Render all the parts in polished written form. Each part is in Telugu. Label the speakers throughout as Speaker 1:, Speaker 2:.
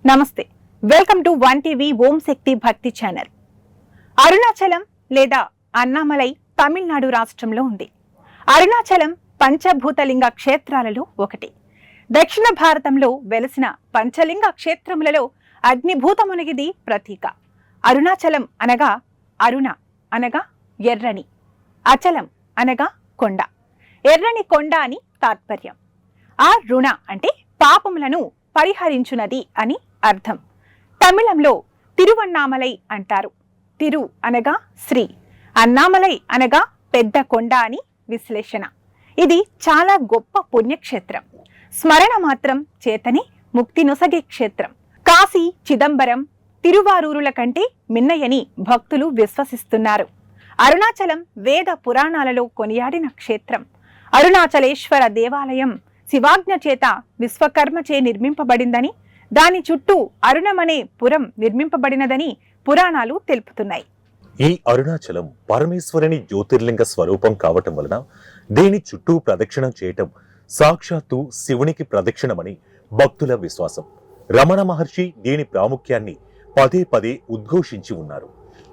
Speaker 1: నమస్తే, వెల్కమ్ టు వన్ టీవీ ఓం శక్తి భక్తి ఛానల్. అరుణాచలం లేదా అన్నామలై తమిళనాడు రాష్ట్రంలో ఉంది. అరుణాచలం పంచభూతలింగ క్షేత్రాలలో ఒకటి. దక్షిణ భారతంలో వెలసిన పంచలింగ క్షేత్రములలో అగ్నిభూతమునిగిది ప్రతీక. అరుణాచలం అనగా అరుణ అనగా ఎర్రని, అచలం అనగా కొండ, ఎర్రని కొండ అని తాత్పర్యం. ఆ రుణ అంటే పాపములను పరిహరించునది అని అర్థం. తమిళంలో తిరువన్నామలై అంటారు. తిరు అనగా శ్రీ, అన్నామలై అనగా పెద్ద కొండ అని విశ్లేషణ. ఇది చాలా గొప్ప పుణ్యక్షేత్రం. స్మరణ మాత్రం చేతని ముక్తి నొసగే క్షేత్రం. కాశీ, చిదంబరం, తిరువారూరుల కంటే మిన్నయని భక్తులు విశ్వసిస్తున్నారు. అరుణాచలం వేద పురాణాలలో కొనియాడిన క్షేత్రం. అరుణాచలేశ్వర దేవాలయం శివాజ్ఞ చేత విశ్వకర్మచే నిర్మింపబడిందని, దాని చుట్టూ అరుణమనే పురం నిర్మింపబడినదని పురాణాలు తెలుపుతున్నాయి.
Speaker 2: ఈ అరుణాచలం పరమేశ్వరుని జ్యోతిర్లింగ స్వరూపం కావటం వలన దీని చుట్టూ ప్రదక్షిణం చేయటం సాక్షాత్తు శివునికి ప్రదక్షిణమని భక్తుల విశ్వాసం. రమణ మహర్షి దీని ప్రాముఖ్యాన్ని పదే పదే ఉద్ఘోషించి ఉన్నారు.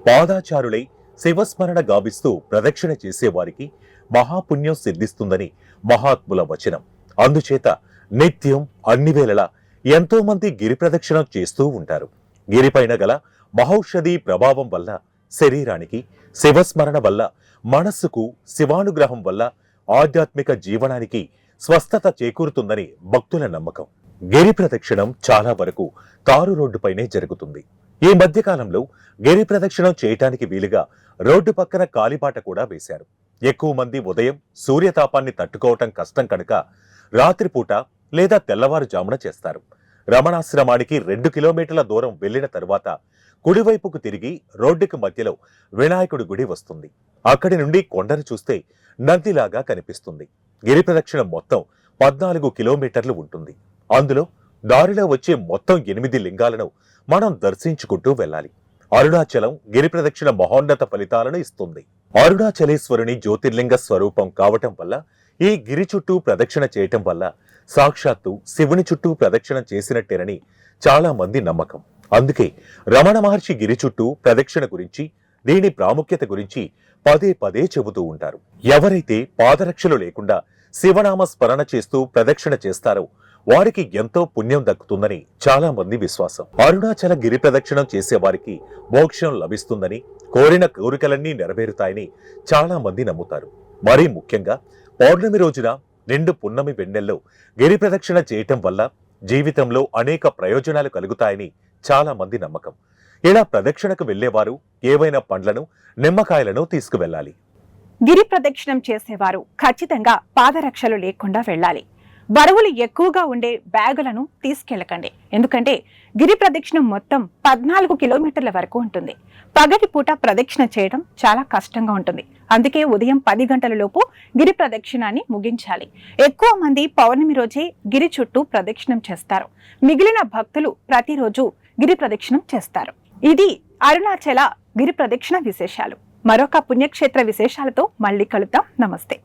Speaker 2: పాదాచారులై శివస్మరణ గావిస్తూ ప్రదక్షిణ చేసేవారికి మహాపుణ్యం సిద్ధిస్తుందని మహాత్ముల వచనం. అందుచేత నిత్యం అన్ని వేళలా ఎంతో మంది గిరి ప్రదక్షిణం చేస్తూ ఉంటారు. గిరిపైన గల మహౌషధి ప్రభావం వల్ల శరీరానికి, శివస్మరణ వల్ల మనస్సుకు, శివానుగ్రహం వల్ల ఆధ్యాత్మిక జీవనానికి స్వస్థత చేకూరుతుందని భక్తుల నమ్మకం. గిరి ప్రదక్షిణం చాలా వరకు తారు రోడ్డుపైనే జరుగుతుంది. ఈ మధ్యకాలంలో గిరి ప్రదక్షిణం చేయటానికి వీలుగా రోడ్డు పక్కన కాలిబాట కూడా వేశారు. ఎక్కువ మంది ఉదయం సూర్యతాపాన్ని తట్టుకోవటం కష్టం కనుక రాత్రిపూట లేదా తెల్లవారుజామున చేస్తారు. రమణాశ్రమానికి 2 కిలోమీటర్ల దూరం వెళ్లిన తరువాత కుడివైపుకు తిరిగి రోడ్డుకి మధ్యలో వినాయకుడి గుడి వస్తుంది. అక్కడి నుండి కొండను చూస్తే నందిలాగా కనిపిస్తుంది. గిరి ప్రదక్షిణం మొత్తం 14 కిలోమీటర్లు ఉంటుంది. అందులో దారిలో వచ్చే మొత్తం 8 లింగాలను మనం దర్శించుకుంటూ వెళ్ళాలి. అరుణాచలం గిరి ప్రదక్షిణ మహోన్నత ఫలితాలను ఇస్తుంది. అరుణాచలేశ్వరుని జ్యోతిర్లింగ స్వరూపం కావటం వల్ల, ఈ గిరి చుట్టూ ప్రదక్షిణ చేయటం వల్ల సాక్షాత్తు శివుని చుట్టూ ప్రదక్షిణ చేసినట్టేనని చాలా మంది నమ్మకం. అందుకే రమణ మహర్షి గిరి చుట్టూ ప్రదక్షిణ గురించి, దీని ప్రాముఖ్యత గురించి పదే పదే చెబుతూ ఉంటారు. ఎవరైతే పాదరక్షలు లేకుండా శివనామ స్మరణ చేస్తూ ప్రదక్షిణ చేస్తారో వారికి ఎంతో పుణ్యం దక్కుతుందని చాలా మంది విశ్వాసం. అరుణాచల గిరి ప్రదక్షిణం చేసేవారికి మోక్షం లభిస్తుందని, కోరిన కోరికలన్నీ నెరవేరుతాయని చాలా మంది నమ్ముతారు. మరీ ముఖ్యంగా పౌర్ణమి రోజున నిండు పున్నమి వెన్నెల్లో గిరి ప్రదక్షిణ చేయటం వల్ల జీవితంలో అనేక ప్రయోజనాలు కలుగుతాయని చాలా మంది నమ్మకం. ఇలా ప్రదక్షిణకు వెళ్లేవారు ఏవైనా పండ్లను, నిమ్మకాయలను తీసుకువెళ్ళాలి.
Speaker 1: గిరి ప్రదక్షిణం చేసేవారు ఖచ్చితంగా పాదరక్షలు లేకుండా వెళ్ళాలి. బరువులు ఎక్కువగా ఉండే బ్యాగులను తీసుకెళ్లకండి. ఎందుకంటే గిరి ప్రదక్షిణం మొత్తం 14 కిలోమీటర్ల వరకు ఉంటుంది. పగటిపూట ప్రదక్షిణ చేయడం చాలా కష్టంగా ఉంటుంది. అందుకే ఉదయం 10 గంటల లోపు గిరి ప్రదక్షిణాన్ని ముగించాలి. ఎక్కువ మంది పౌర్ణమి రోజే గిరి చుట్టూ ప్రదక్షిణం చేస్తారు. మిగిలిన భక్తులు ప్రతిరోజు గిరి ప్రదక్షిణం చేస్తారు. ఇది అరుణాచల గిరి ప్రదక్షిణ విశేషాలు. మరొక పుణ్యక్షేత్ర విశేషాలతో మళ్ళీ కలుద్దాం. నమస్తే.